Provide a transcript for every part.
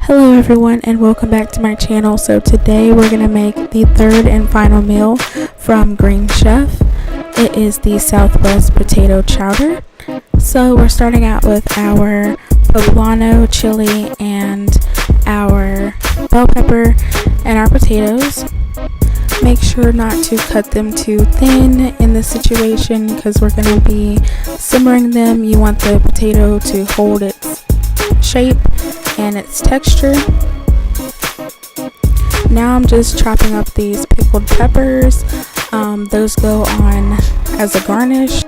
Hello everyone and welcome back to my channel. So today we're going to make the third and final meal from Green Chef. It is the Southwest potato chowder. So we're starting out with our poblano chili and our bell pepper and our potatoes. Make sure not to cut them too thin in this situation because we're going to be simmering them. You want the potato to hold its shape and its texture. Now I'm just chopping up these pickled peppers. Those go on as a garnish.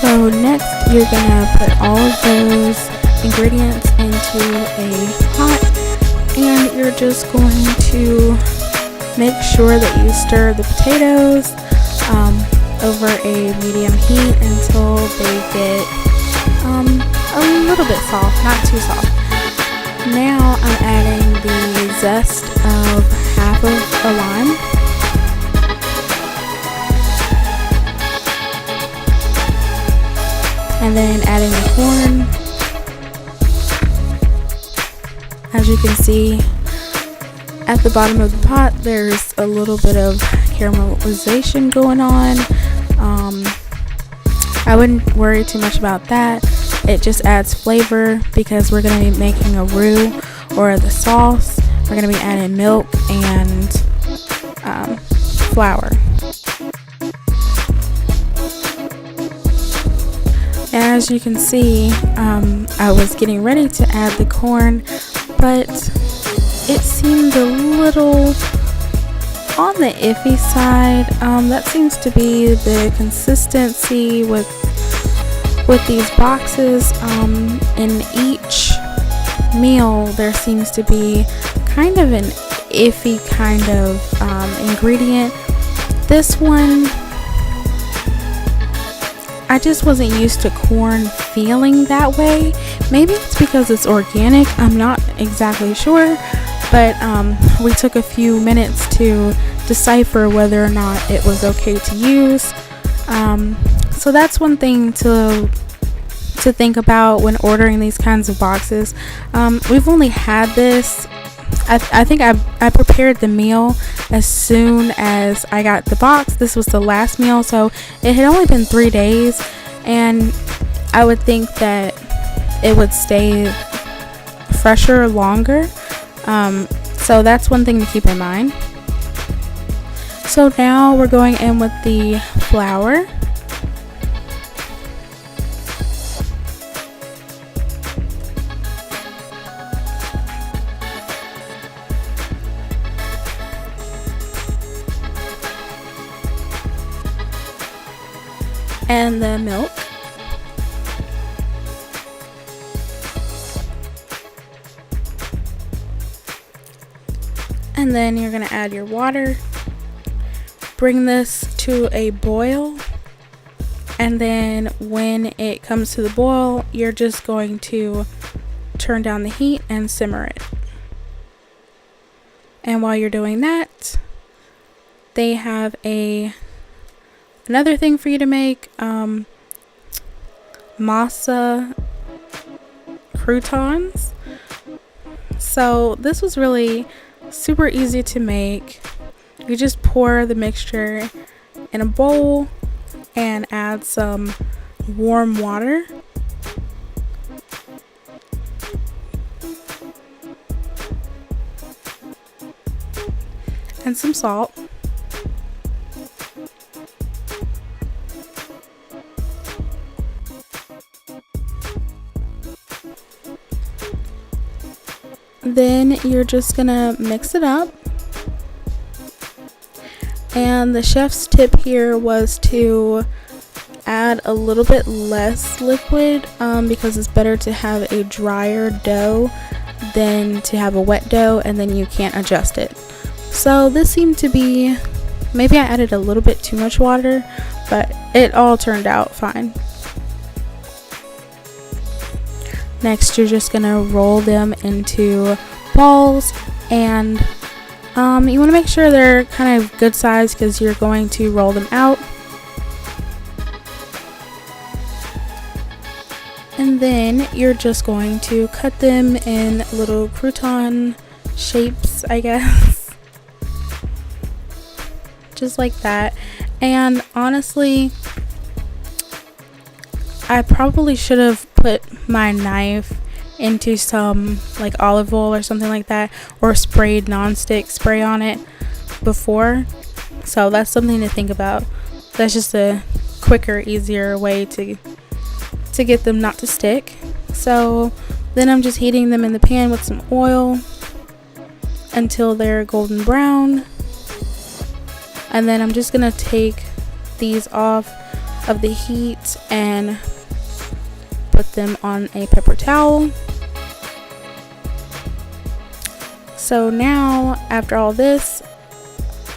So next you're gonna put all of those ingredients into a pot and you're just going to make sure that you stir the potatoes over a medium heat until they get a little bit soft, not too soft. Now I'm adding the zest of half of a lime. And then adding the corn. As you can see, at the bottom of the pot there's a little bit of caramelization going on. I wouldn't worry too much about that. It just adds flavor because we're going to be making a roux or the sauce. We're going to be adding milk and flour. As you can see, I was getting ready to add the corn, but it seemed a little on the iffy side. That seems to be the consistency with these boxes. In each meal there seems to be kind of an iffy kind of ingredient. This one, I just wasn't used to corn feeling that way. Maybe it's because it's organic, I'm not exactly sure, but we took a few minutes to decipher whether or not it was okay to use. So that's one thing to think about when ordering these kinds of boxes. We've only had this, I think I prepared the meal as soon as I got the box. This was the last meal, so it had only been 3 days, and I would think that it would stay fresher longer. So that's one thing to keep in mind. So now we're going in with the flour. And the milk. And then you're going to add your water. Bring this to a boil. And then when it comes to the boil, you're just going to turn down the heat and simmer it. And while you're doing that, they have another thing for you to make, Masa Croutons. So this was really super easy to make. You just pour the mixture in a bowl and add some warm water. And some salt. Then you're just gonna mix it up. And the chef's tip here was to add a little bit less liquid because it's better to have a drier dough than to have a wet dough and then you can't adjust it. So this seemed to be, maybe I added a little bit too much water, but it all turned out fine. Next, you're just gonna roll them into balls and You want to make sure they're kind of good size because you're going to roll them out. And then you're just going to cut them in little crouton shapes, I guess. Just like that. And honestly, I probably should have put my knife into some like olive oil or something like that, or sprayed non-stick spray on it before. So that's something to think about. That's just a quicker, easier way to get them not to stick. So then I'm just heating them in the pan with some oil until they're golden brown. And then I'm just gonna take these off of the heat and put them on a paper towel. So now, after all this,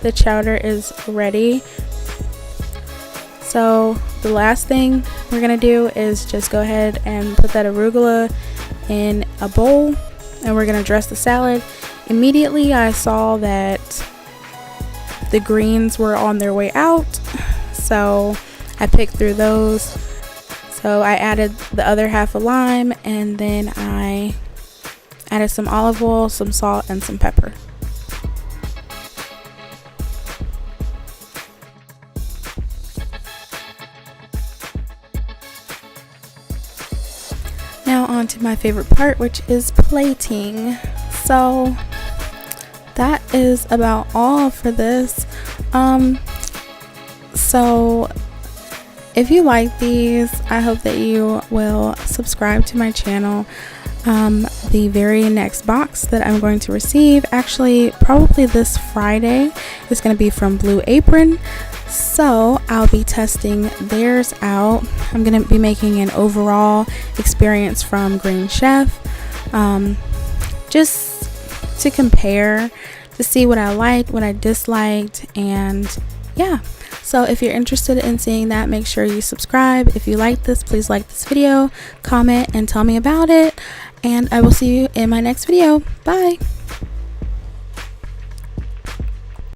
the chowder is ready. So the last thing we're gonna do is just go ahead and put that arugula in a bowl, and we're gonna dress the salad. Immediately I saw that the greens were on their way out, so I picked through those. So I added the other half of lime, and then I added some olive oil, some salt, and some pepper. Now on to my favorite part, which is plating. So that is about all for this. So if you like these, I hope that you will subscribe to my channel. The very next box that I'm going to receive, actually probably this Friday, is going to be from Blue Apron. So I'll be testing theirs out. I'm going to be making an overall experience from Green Chef, just to compare, to see what I liked, what I disliked, and yeah. So if you're interested in seeing that, make sure you subscribe. If you like this, please like this video, comment, and tell me about it. And I will see you in my next video. Bye.